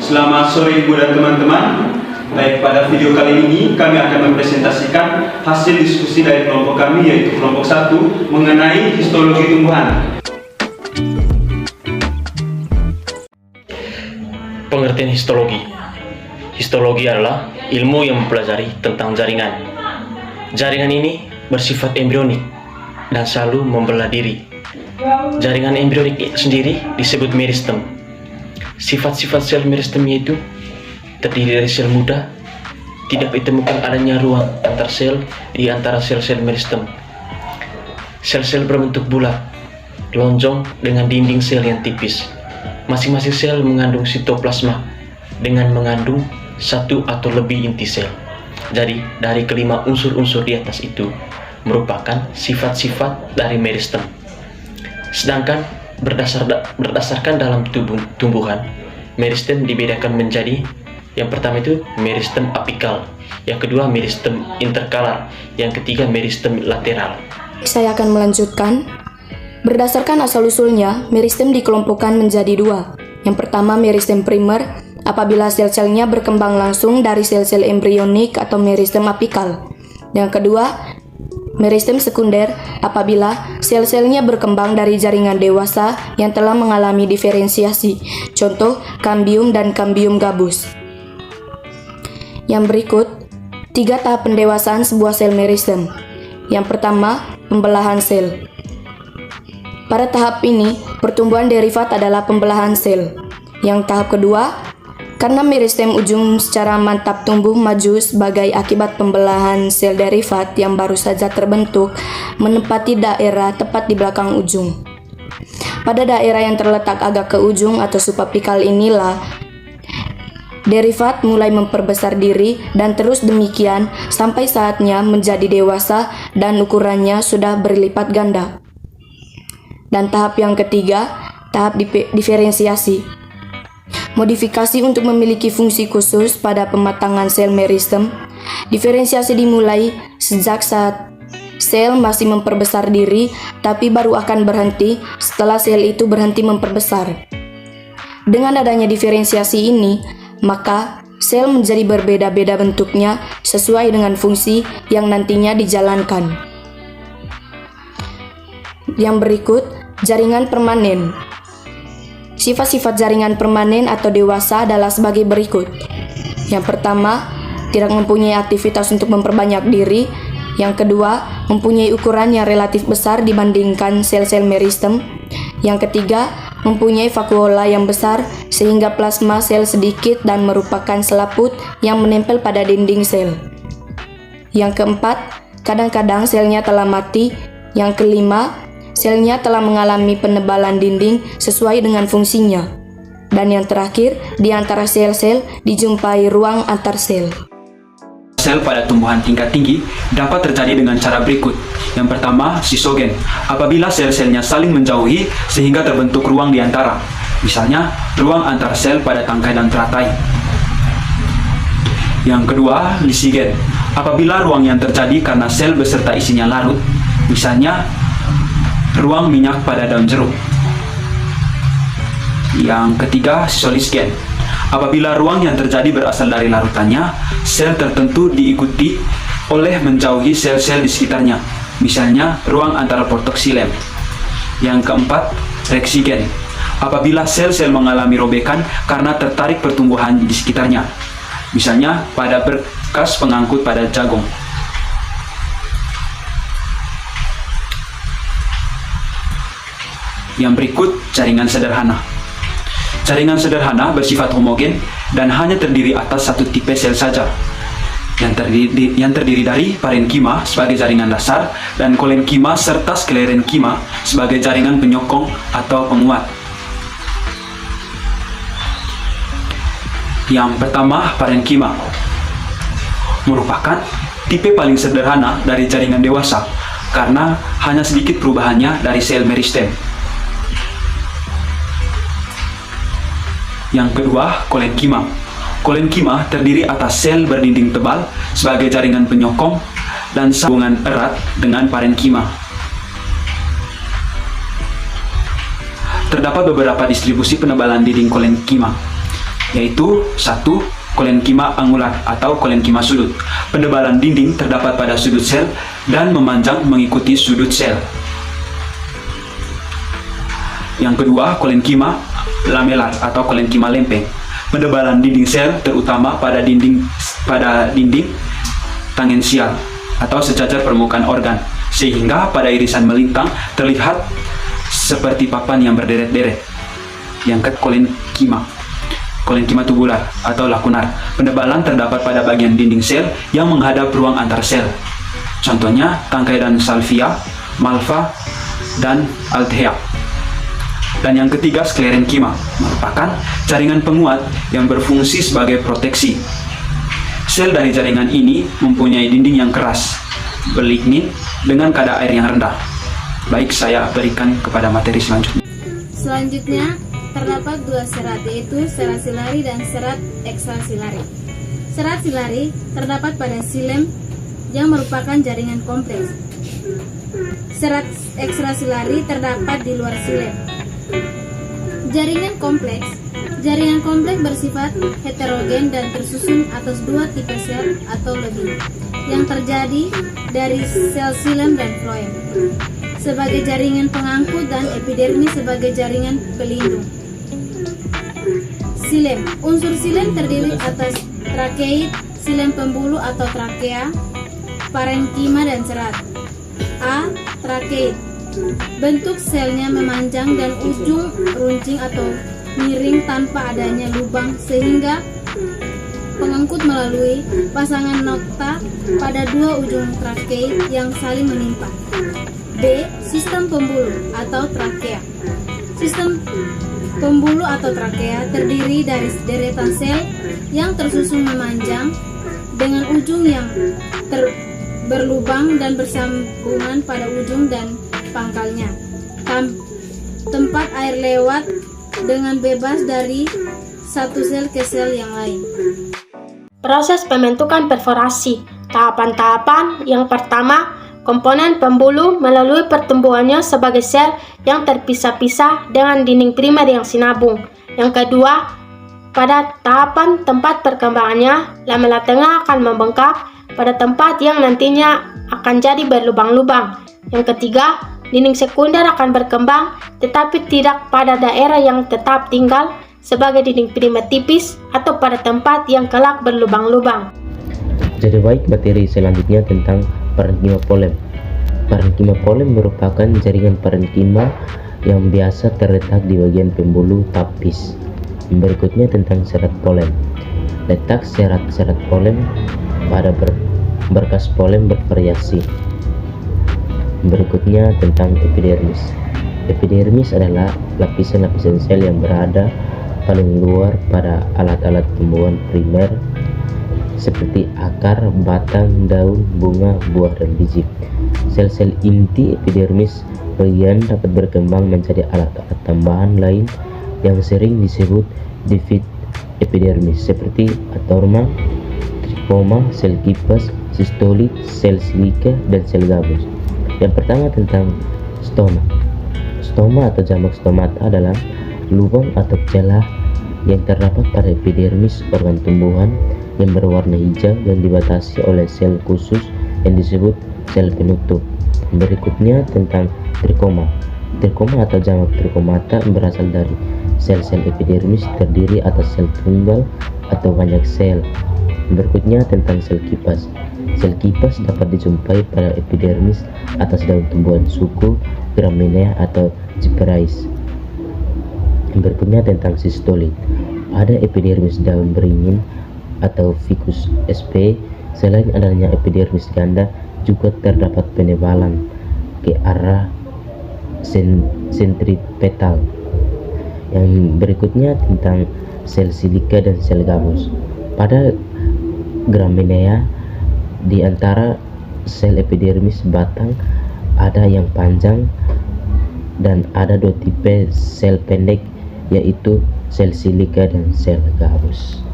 Selamat sore Ibu dan teman-teman. Baik, pada video kali ini kami akan mempresentasikan hasil diskusi dari kelompok kami, yaitu kelompok 1 mengenai histologi tumbuhan. Pengertian histologi. Histologi adalah ilmu yang mempelajari tentang jaringan. Jaringan ini bersifat embrionik dan selalu membelah diri. Jaringan embrionik sendiri disebut meristem. Sifat-sifat sel meristem yaitu terdiri dari sel muda, tidak ditemukan adanya ruang antar sel di antara sel-sel meristem. Sel-sel berbentuk bulat, lonjong dengan dinding sel yang tipis. Masing-masing sel mengandung sitoplasma dengan mengandung satu atau lebih inti sel. Jadi, dari kelima unsur-unsur di atas itu merupakan sifat-sifat dari meristem. Sedangkan berdasarkan dalam tumbuhan, meristem dibedakan menjadi yang pertama itu meristem apikal, yang kedua meristem interkalar, yang ketiga meristem lateral. Saya akan melanjutkan. Berdasarkan asal-usulnya, meristem dikelompokkan menjadi dua. Yang pertama meristem primer, apabila sel-selnya berkembang langsung dari sel-sel embrionik atau meristem apikal. Yang kedua, meristem sekunder, apabila sel-selnya berkembang dari jaringan dewasa yang telah mengalami diferensiasi. Contoh, kambium dan kambium gabus. Yang berikut, 3 tahap pendewasaan sebuah sel meristem. Yang pertama, pembelahan sel. Pada tahap ini, pertumbuhan derivat adalah pembelahan sel. Yang tahap kedua, karena meristem ujung secara mantap tumbuh maju sebagai akibat pembelahan sel derivat yang baru saja terbentuk, menempati daerah tepat di belakang ujung. Pada daerah yang terletak agak ke ujung atau subapikal inilah, derivat mulai memperbesar diri dan terus demikian sampai saatnya menjadi dewasa dan ukurannya sudah berlipat ganda. Dan tahap yang ketiga, tahap diferensiasi. Modifikasi untuk memiliki fungsi khusus pada pematangan sel meristem. Diferensiasi dimulai sejak saat sel masih memperbesar diri, tapi baru akan berhenti setelah sel itu berhenti memperbesar. Dengan adanya diferensiasi ini, maka sel menjadi berbeda-beda bentuknya sesuai dengan fungsi yang nantinya dijalankan. Yang berikut, jaringan permanen. Sifat-sifat jaringan permanen atau dewasa adalah sebagai berikut. Yang pertama, tidak mempunyai aktivitas untuk memperbanyak diri. Yang kedua, mempunyai ukuran yang relatif besar dibandingkan sel-sel meristem. Yang ketiga, mempunyai vakuola yang besar sehingga plasma sel sedikit dan merupakan selaput yang menempel pada dinding sel. Yang keempat, kadang-kadang selnya telah mati. Yang kelima, selnya telah mengalami penebalan dinding sesuai dengan fungsinya. Dan yang terakhir, di antara sel-sel dijumpai ruang antar sel. Sel pada tumbuhan tingkat tinggi dapat terjadi dengan cara berikut. Yang pertama, sisogen. Apabila sel-selnya saling menjauhi sehingga terbentuk ruang di antara. Misalnya, ruang antar sel pada tangkai dan teratai. Yang kedua, lisigen. Apabila ruang yang terjadi karena sel beserta isinya larut. Misalnya, ruang minyak pada daun jeruk. Yang ketiga, sisolisgen. Apabila ruang yang terjadi berasal dari larutannya, sel tertentu diikuti oleh menjauhi sel-sel di sekitarnya. Misalnya, ruang antara portoksilem. Yang keempat, reksigen. Apabila sel-sel mengalami robekan karena tertarik pertumbuhan di sekitarnya. Misalnya, pada berkas pengangkut pada jagung. Yang berikut, jaringan sederhana. Jaringan sederhana bersifat homogen dan hanya terdiri atas satu tipe sel saja, yang terdiri dari parenkima sebagai jaringan dasar dan kolenkima serta sklerenkima sebagai jaringan penyokong atau penguat. Yang pertama, parenkima merupakan tipe paling sederhana dari jaringan dewasa karena hanya sedikit perubahannya dari sel meristem. Yang kedua, kolenkima. Kolenkima terdiri atas sel berdinding tebal sebagai jaringan penyokong dan sambungan erat dengan parenkima. Terdapat beberapa distribusi penebalan dinding kolenkima. yaitu 1. Kolenkima angular atau kolenkima sudut. Pendebalan dinding terdapat pada sudut sel dan memanjang mengikuti sudut sel. Yang kedua, kolenkima lamelar atau kolenkima lempeng. Pendebalan dinding sel terutama pada dinding tangensial atau sejajar permukaan organ, sehingga pada irisan melintang terlihat seperti papan yang berderet-deret. Yang ketiga, kolenkima tubular atau lakunar. Pendebalan terdapat pada bagian dinding sel yang menghadap ruang antar sel. Contohnya tangkai dan salvia, malva, dan althea. Dan yang ketiga, sklerenkima, merupakan jaringan penguat yang berfungsi sebagai proteksi. Sel dari jaringan ini mempunyai dinding yang keras, berlignin dengan kadar air yang rendah. Baik, saya berikan kepada materi selanjutnya. Selanjutnya, terdapat dua serat, yaitu serat silari dan serat ekstrasilari. Serat silari terdapat pada silem yang merupakan jaringan kompleks. Serat ekstrasilari terdapat di luar silem. Jaringan kompleks bersifat heterogen dan tersusun atas dua tipe sel atau lebih yang terjadi dari sel silem dan floem sebagai jaringan pengangkut dan epidermis sebagai jaringan pelindung. Silem. Unsur silem terdiri atas trakeid, silem pembuluh atau trakea, parenkima dan serat. A. Trakeid. Bentuk selnya memanjang dan ujung runcing atau miring tanpa adanya lubang sehingga pengangkut melalui pasangan nokta pada dua ujung trakeid yang saling menimpa. B. Sistem pembuluh atau trakea. Sistem pembuluh atau trakea terdiri dari deretan sel yang tersusun memanjang dengan ujung yang berlubang dan bersambungan pada ujung dan pangkalnya. Tempat air lewat dengan bebas dari satu sel ke sel yang lain. Proses pembentukan perforasi. Tahapan-tahapan yang pertama, komponen pembuluh melalui pertumbuhannya sebagai sel yang terpisah-pisah dengan dinding primer yang sinabung. Yang kedua, pada tahapan tempat perkembangannya, lamela tengah akan membengkak pada tempat yang nantinya akan jadi berlubang-lubang. Yang ketiga, dinding sekunder akan berkembang tetapi tidak pada daerah yang tetap tinggal sebagai dinding primer tipis atau pada tempat yang kelak berlubang-lubang. Jadi baik, materi selanjutnya tentang parenkima polem. Parenkima polem merupakan jaringan parenkima yang biasa terletak di bagian pembuluh tapis. Berikutnya tentang serat polem. Letak serat-serat polem pada berkas polem bervariasi. Berikutnya tentang epidermis. Epidermis adalah lapisan-lapisan sel yang berada paling luar pada alat-alat tumbuhan primer seperti akar, batang, daun, bunga, buah, dan biji. Sel-sel inti epidermis bagian dapat berkembang menjadi alat-alat tambahan lain yang sering disebut divit epidermis seperti atorma, trikoma, sel kipas, sistolit, sel silika, dan sel gabus. Yang pertama tentang stoma. Stoma atau jamak stomata adalah lubang atau celah yang terdapat pada epidermis organ tumbuhan yang berwarna hijau dan dibatasi oleh sel khusus yang disebut sel penutup. Berikutnya tentang trikoma. Trikoma atau jamak trikomata berasal dari sel-sel epidermis terdiri atas sel tunggal atau banyak sel. Berikutnya tentang sel kipas. Sel kipas dapat dijumpai pada epidermis atas daun tumbuhan suku Gramineae atau Cyperaceae. Berikutnya tentang sistolit. Pada epidermis daun beringin atau Ficus sp, selain adanya epidermis ganda, juga terdapat penebalan ke arah sentripetal. Yang berikutnya tentang sel silika dan sel gabus. Pada Gramineae, di antara sel epidermis batang ada yang panjang dan ada dua tipe sel pendek, yaitu sel silika dan sel gabus.